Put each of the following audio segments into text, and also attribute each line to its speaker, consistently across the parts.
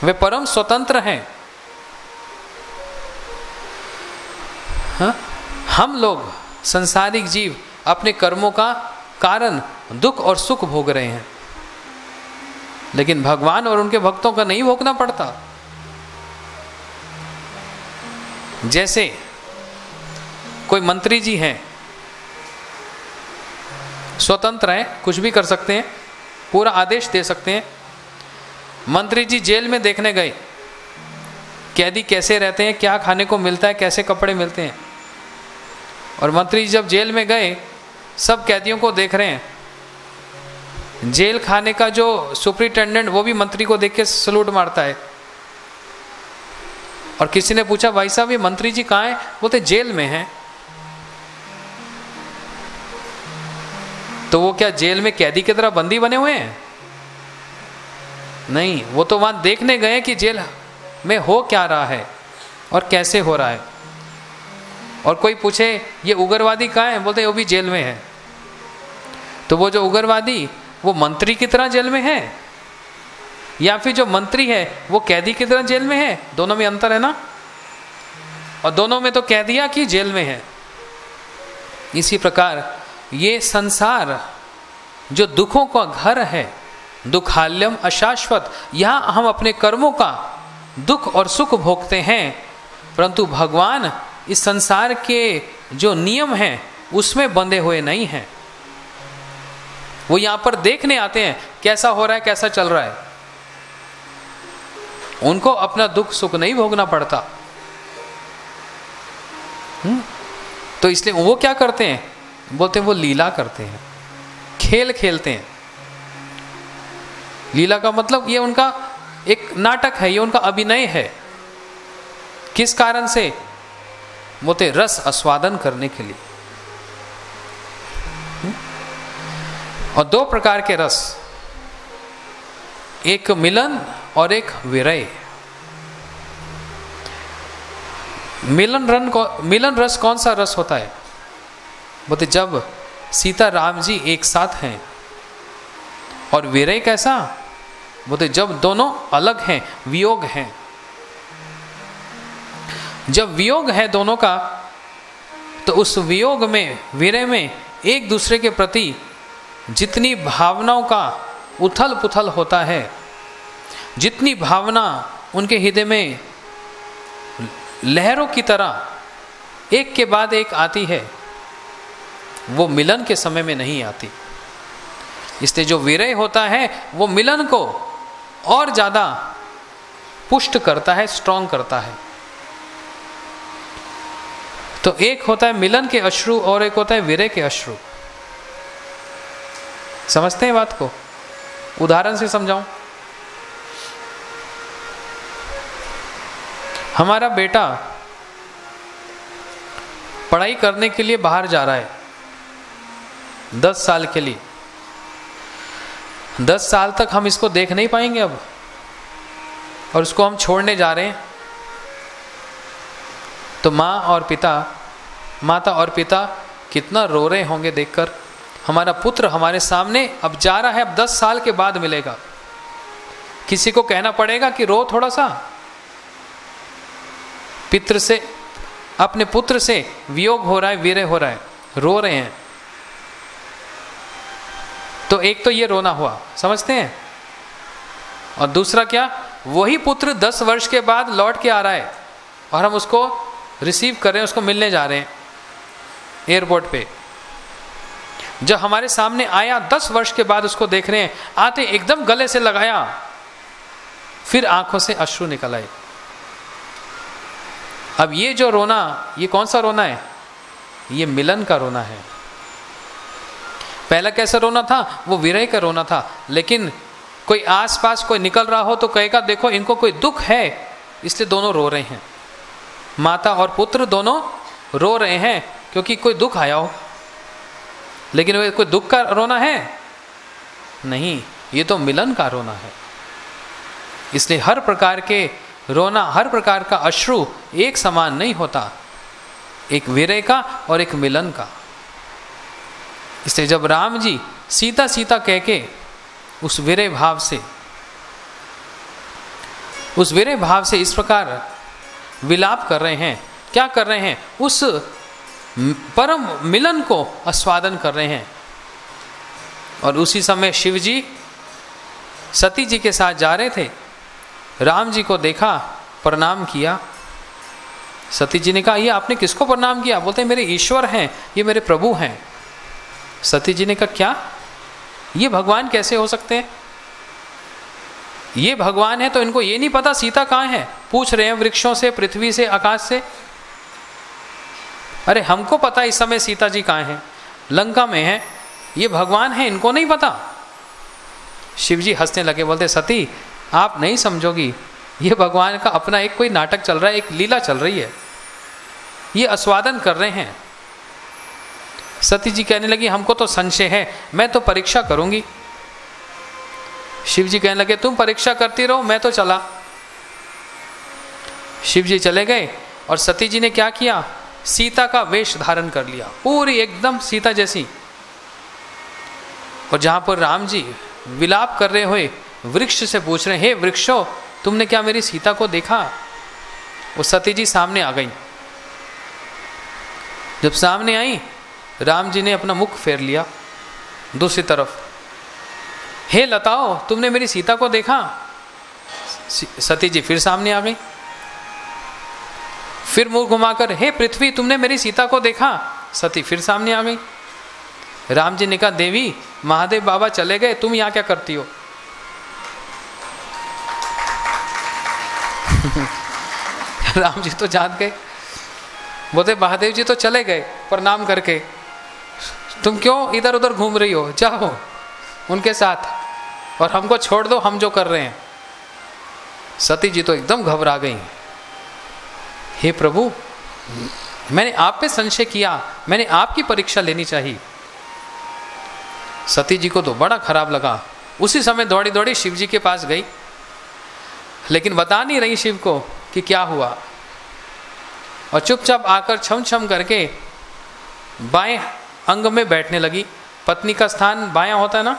Speaker 1: वे परम स्वतंत्र हैं। हम लोग संसारिक जीव अपने कर्मों का कारण दुख और सुख भोग रहे हैं, लेकिन भगवान और उनके भक्तों का नहीं भोगना पड़ता। जैसे कोई मंत्री जी हैं, स्वतंत्र हैं, कुछ भी कर सकते हैं, पूरा आदेश दे सकते हैं। मंत्री जी जेल में देखने गए कैदी कैसे रहते हैं, क्या खाने को मिलता है, कैसे कपड़े मिलते हैं, और मंत्री जी जब जेल में गए सब कैदियों को देख रहे हैं। जेल खाने का जो सुपरिटेंडेंट वो भी मंत्री को देख के सलूट मारता है। और किसी ने पूछा, भाई साहब ये मंत्री जी कहाँ हैं? बोलते जेल में हैं। तो वो क्या जेल में कैदी की तरह बंदी बने हुए हैं? नहीं, वो तो वहां देखने गए कि जेल में हो क्या रहा है और कैसे हो रहा है। और कोई पूछे ये उग्रवादी कहाँ है? बोलते वो भी जेल में है। तो वो जो उग्रवादी वो मंत्री की तरह जेल में है, या फिर जो मंत्री है वो कैदी की तरह जेल में है? दोनों में अंतर है ना। और दोनों में तो कह दिया कि जेल में है। इसी प्रकार ये संसार जो दुखों का घर है, दुखाल्यम अशाश्वत, यहाँ हम अपने कर्मों का दुख और सुख भोगते हैं, परंतु भगवान इस संसार के जो नियम हैं उसमें बंधे हुए नहीं हैं। वो यहाँ पर देखने आते हैं कैसा हो रहा है, कैसा चल रहा है। उनको अपना दुख सुख नहीं भोगना पड़ता। तो इसलिए वो क्या करते हैं? बोलते हैं वो लीला करते हैं, खेल खेलते हैं। लीला का मतलब ये उनका एक नाटक है, ये उनका अभिनय है। किस कारण से? बोलते रस आस्वादन करने के लिए। और दो प्रकार के रस, एक मिलन और एक विरय। मिलन रस कौन सा रस होता है? बोलते जब सीता राम जी एक साथ हैं। और विरय कैसा? बोलते जब दोनों अलग हैं, वियोग हैं। जब वियोग है दोनों का, तो उस वियोग में, विरय में एक दूसरे के प्रति जितनी भावनाओं का उथल पुथल होता है, जितनी भावना उनके हृदय में लहरों की तरह एक के बाद एक आती है, वो मिलन के समय में नहीं आती। इसलिए जो विरय होता है वो मिलन को और ज़्यादा पुष्ट करता है, स्ट्रॉन्ग करता है। तो एक होता है मिलन के अश्रु और एक होता है विरय के अश्रु। समझते हैं बात को? उदाहरण से समझाऊं। हमारा बेटा पढ़ाई करने के लिए बाहर जा रहा है 10 साल के लिए। 10 साल तक हम इसको देख नहीं पाएंगे अब, और उसको हम छोड़ने जा रहे हैं। तो माता और पिता कितना रो रहे होंगे देखकर, हमारा पुत्र हमारे सामने अब जा रहा है, अब 10 साल के बाद मिलेगा। किसी को कहना पड़ेगा कि रो थोड़ा सा। पितृ से, अपने पुत्र से वियोग हो रहा है, विरह हो रहा है, रो रहे हैं। तो एक तो ये रोना हुआ, समझते हैं? और दूसरा क्या? वही पुत्र 10 वर्ष के बाद लौट के आ रहा है और हम उसको रिसीव कर रहे हैं, उसको मिलने जा रहे हैं एयरपोर्ट पे। जब हमारे सामने आया 10 वर्ष के बाद उसको देख रहे हैं, आते एकदम गले से लगाया, फिर आंखों से अश्रु निकल आए। अब ये जो रोना, ये कौन सा रोना है? ये मिलन का रोना है। पहला कैसा रोना था? वो विरह का रोना था। लेकिन कोई आसपास कोई निकल रहा हो तो कहेगा देखो इनको कोई दुख है, इसलिए दोनों रो रहे हैं। माता और पुत्र दोनों रो रहे हैं क्योंकि कोई दुख आया हो। लेकिन वो कोई दुख का रोना है? नहीं, ये तो मिलन का रोना है। इसलिए हर प्रकार के रोना, हर प्रकार का अश्रु एक समान नहीं होता, एक विरह का और एक मिलन का। इसलिए जब राम जी सीता सीता कह के उस विरह भाव से उस विरह भाव से इस प्रकार विलाप कर रहे हैं। क्या कर रहे हैं? उस परम मिलन को आस्वादन कर रहे हैं। और उसी समय शिव जी सती जी के साथ जा रहे थे, राम जी को देखा, प्रणाम किया। सती जी ने कहा, ये आपने किसको प्रणाम किया? बोलते हैं मेरे ईश्वर हैं, ये मेरे प्रभु हैं। सती जी ने कहा, क्या ये भगवान कैसे हो सकते हैं? ये भगवान है तो इनको ये नहीं पता सीता कहाँ है? पूछ रहे हैं वृक्षों से, पृथ्वी से, आकाश से। अरे हमको पता इस समय सीता जी कहाँ हैं, लंका में है। ये भगवान है, इनको नहीं पता। शिव जी हंसने लगे, बोलते सती आप नहीं समझोगी, ये भगवान का अपना एक कोई नाटक चल रहा है, एक लीला चल रही है, ये आस्वादन कर रहे हैं। सती जी कहने लगी, हमको तो संशय है, मैं तो परीक्षा करूंगी। शिव जी कहने लगे, तुम परीक्षा करती रहो, मैं तो चला। शिव जी चले गए और सती जी ने क्या किया? सीता का वेश धारण कर लिया, पूरी एकदम सीता जैसी। और जहां पर राम जी विलाप कर रहे हुए वृक्ष से पूछ रहे हैं, हे वृक्षों तुमने क्या मेरी सीता को देखा? वो सती जी सामने आ गई। जब सामने आई, राम जी ने अपना मुख फेर लिया दूसरी तरफ। हे लताओ तुमने मेरी सीता को देखा? सती जी फिर सामने आ गई। फिर मुंह घुमाकर, हे पृथ्वी तुमने मेरी सीता को देखा? सती फिर सामने आ गई। राम जी ने कहा, देवी महादेव बाबा चले गए, तुम यहां क्या करती हो? राम जी तो जान गए, बोलते महादेव जी तो चले गए प्रणाम करके, तुम क्यों इधर उधर घूम रही हो? जाओ उनके साथ और हमको छोड़ दो, हम जो कर रहे हैं। सती जी तो एकदम घबरा गई। हे प्रभु मैंने आप पे संशय किया, मैंने आपकी परीक्षा लेनी चाहिए। सती जी को तो बड़ा खराब लगा। उसी समय दौड़ी दौड़ी शिव जी के पास गई, लेकिन बता नहीं रही शिव को कि क्या हुआ। और चुपचाप आकर छम छम करके बाएं अंग में बैठने लगी। पत्नी का स्थान बायां होता है ना,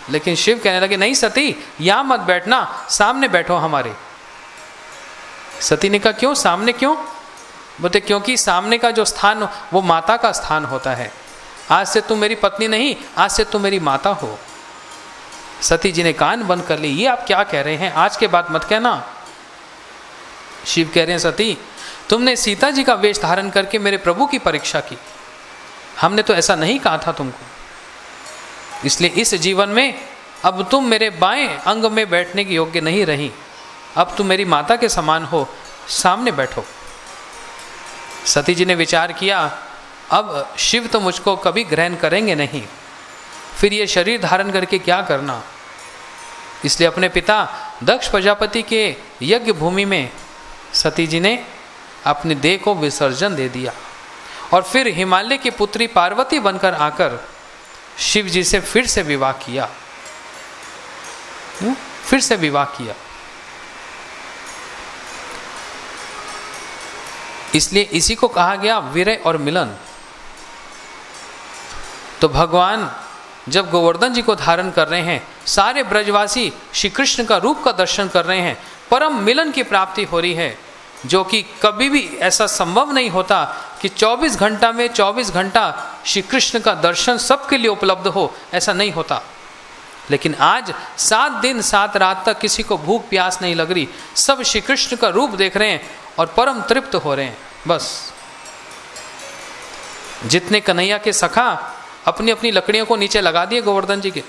Speaker 1: लेकिन शिव कहने लगे, नहीं सती यहां मत बैठना, सामने बैठो हमारे। सती ने कहा, क्यों सामने क्यों? बोलते क्योंकि सामने का जो स्थान वो माता का स्थान होता है। आज से तुम मेरी पत्नी नहीं, आज से तुम मेरी माता हो। सती जी ने कान बंद कर ली, ये आप क्या कह रहे हैं? आज के बाद मत कहना। शिव कह रहे हैं, सती तुमने सीता जी का वेश धारण करके मेरे प्रभु की परीक्षा की, हमने तो ऐसा नहीं कहा था तुमको। इसलिए इस जीवन में अब तुम मेरे बाएं अंग में बैठने के योग्य नहीं रही, अब तुम मेरी माता के समान हो, सामने बैठो। सती जी ने विचार किया, अब शिव तो मुझको कभी ग्रहण करेंगे नहीं, फिर ये शरीर धारण करके क्या करना। इसलिए अपने पिता दक्ष प्रजापति के यज्ञ भूमि में सती जी ने अपने देह को विसर्जन दे दिया और फिर हिमालय की पुत्री पार्वती बनकर आकर शिव जी से फिर से विवाह किया। फिर से विवाह किया। इसलिए इसी को कहा गया विरह और मिलन। तो भगवान जब गोवर्धन जी को धारण कर रहे हैं, सारे ब्रजवासी श्री कृष्ण का रूप का दर्शन कर रहे हैं, परम मिलन की प्राप्ति हो रही है, जो कि कभी भी ऐसा संभव नहीं होता कि 24 घंटा में 24 घंटा श्री कृष्ण का दर्शन सबके लिए उपलब्ध हो, ऐसा नहीं होता। लेकिन आज 7 दिन 7 रात तक किसी को भूख प्यास नहीं लग रही, सब श्री कृष्ण का रूप देख रहे हैं और परम तृप्त हो रहे हैं। बस जितने कन्हैया के सखा अपनी अपनी लकड़ियों को नीचे लगा दिए गोवर्धन जी के,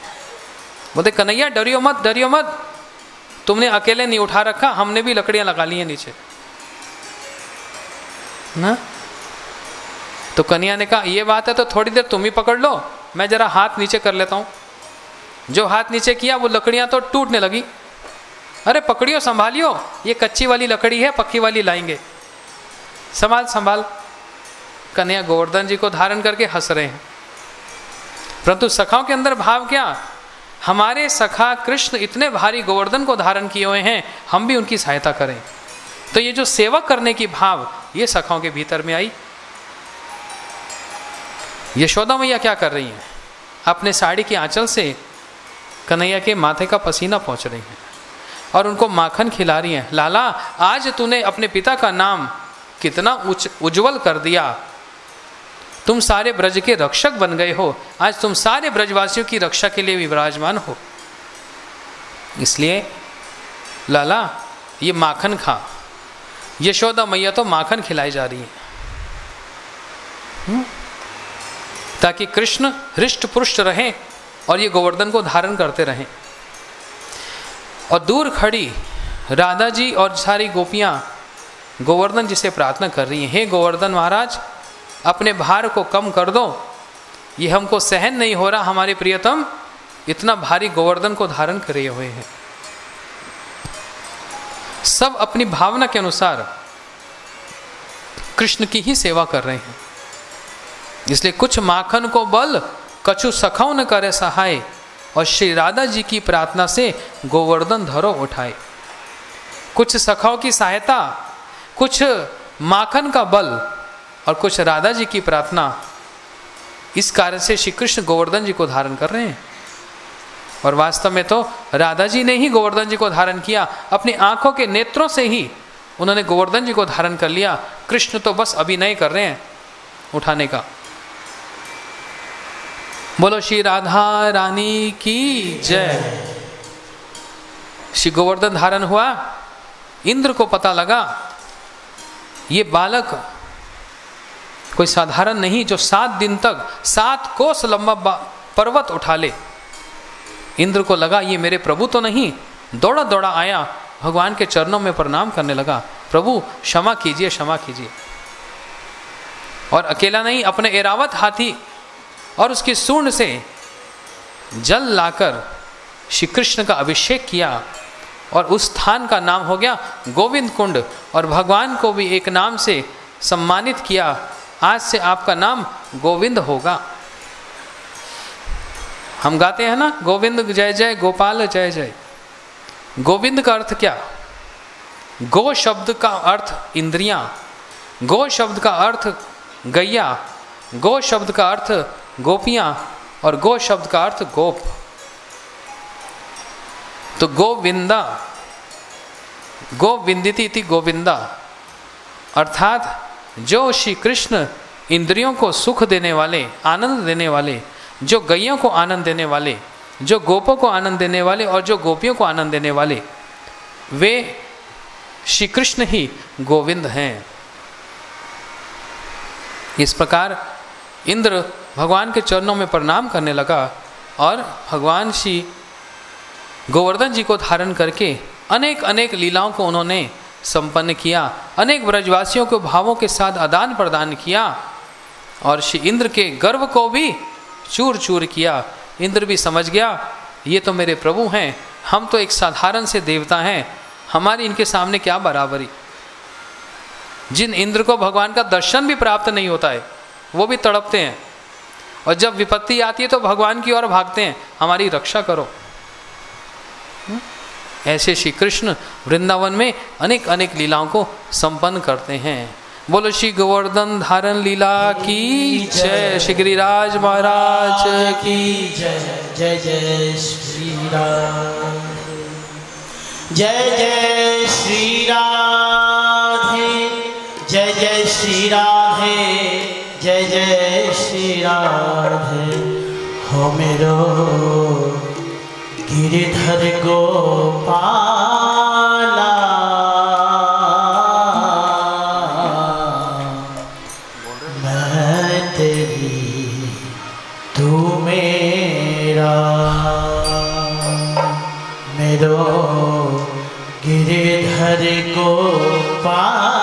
Speaker 1: बोलते कन्हैया डरियो मत, डरियो मत, तुमने अकेले नहीं उठा रखा, हमने भी लकड़ियां लगा ली हैं नीचे ना। तो कन्हैया ने कहा, ये बात है तो थोड़ी देर तुम ही पकड़ लो, मैं जरा हाथ नीचे कर लेता हूं। जो हाथ नीचे किया वो लकड़ियां तो टूटने लगी। अरे पकड़ियो, संभालियो, ये कच्ची वाली लकड़ी है, पक्की वाली लाएंगे, संभाल संभाल। कन्हैया गोवर्धन जी को धारण करके हंस रहे हैं, परंतु सखाओं के अंदर भाव क्या? हमारे सखा कृष्ण इतने भारी गोवर्धन को धारण किए हुए हैं, हम भी उनकी सहायता करें। तो ये जो सेवा करने की भाव, ये सखाओं के भीतर में आई। यशोदा मैया क्या कर रही हैं? अपने साड़ी के आंचल से कन्हैया के माथे का पसीना पोंछ रही हैं। और उनको माखन खिला रही हैं। लाला, आज तूने अपने पिता का नाम कितना उज्जवल कर दिया, तुम सारे ब्रज के रक्षक बन गए हो, आज तुम सारे ब्रजवासियों की रक्षा के लिए विराजमान हो, इसलिए लाला ये माखन खा। यशोदा मैया तो माखन खिलाई जा रही है ताकि कृष्ण हृष्ट पुष्ट रहें और ये गोवर्धन को धारण करते रहें। और दूर खड़ी राधा जी और सारी गोपियां गोवर्धन जी से प्रार्थना कर रही हैं, हे गोवर्धन महाराज, अपने भार को कम कर दो, ये हमको सहन नहीं हो रहा, हमारे प्रियतम इतना भारी गोवर्धन को धारण करे हुए हैं। सब अपनी भावना के अनुसार कृष्ण की ही सेवा कर रहे हैं, इसलिए कुछ माखन को बल कछु सखाओ न करे सहाय, और श्री राधा जी की प्रार्थना से गोवर्धन धरो उठाए। कुछ सखाओं की सहायता, कुछ माखन का बल और कुछ राधा जी की प्रार्थना, इस कार्य से श्री कृष्ण गोवर्धन जी को धारण कर रहे हैं। और वास्तव में तो राधा जी ने ही गोवर्धन जी को धारण किया, अपनी आंखों के नेत्रों से ही उन्होंने गोवर्धन जी को धारण कर लिया। कृष्ण तो बस अभिनय कर रहे हैं उठाने का। बोलो श्री राधा रानी की जय। श्री गोवर्धन धारण हुआ, इंद्र को पता लगा ये बालक कोई साधारण नहीं, जो 7 दिन तक 7 कोस लंबा पर्वत उठा ले। इंद्र को लगा ये मेरे प्रभु तो नहीं, दौड़ा दौड़ा आया, भगवान के चरणों में प्रणाम करने लगा, प्रभु क्षमा कीजिए, क्षमा कीजिए। और अकेला नहीं, अपने एरावत हाथी और उसकी सूंड से जल लाकर श्री कृष्ण का अभिषेक किया और उस स्थान का नाम हो गया गोविंद कुंड। और भगवान को भी एक नाम से सम्मानित किया, आज से आपका नाम गोविंद होगा। हम गाते हैं ना, गोविंद जय जय गोपाल जय जय। गोविंद का अर्थ क्या? गो शब्द का अर्थ इंद्रियां, गो शब्द का अर्थ गैया, गो शब्द का अर्थ गोपियां और गो शब्द का अर्थ गोप। तो गोविंदा, गोविंदिति इति गोविंदा, अर्थात जो श्री कृष्ण इंद्रियों को सुख देने वाले, आनंद देने वाले, जो गैयों को आनंद देने वाले, जो गोपों को आनंद देने वाले और जो गोपियों को आनंद देने वाले, वे श्री कृष्ण ही गोविंद हैं। इस प्रकार इंद्र भगवान के चरणों में प्रणाम करने लगा और भगवान श्री गोवर्धन जी को धारण करके अनेक अनेक लीलाओं को उन्होंने संपन्न किया, अनेक ब्रजवासियों को भावों के साथ आदान प्रदान किया और श्री इंद्र के गर्व को भी चूर चूर किया। इंद्र भी समझ गया ये तो मेरे प्रभु हैं, हम तो एक साधारण से देवता हैं, हमारी इनके सामने क्या बराबरी। जिन इंद्र को भगवान का दर्शन भी प्राप्त नहीं होता है वो भी तड़पते हैं और जब विपत्ति आती है तो भगवान की ओर भागते हैं, हमारी रक्षा करो। ऐसे श्री कृष्ण वृंदावन में अनेक अनेक लीलाओं को संपन्न करते हैं। बोलो श्री गोवर्धन धारण लीला की जय, श्री गिरिराज महाराज की
Speaker 2: जय। जय जय श्री राम, जय जय श्री राधे, जय जय श्री राधे, जय जय श्री राधे। हो मेरो गिरिधर गोपाला, मैं तेरी तू मेरा, मेरो गिरिधर गोपाला।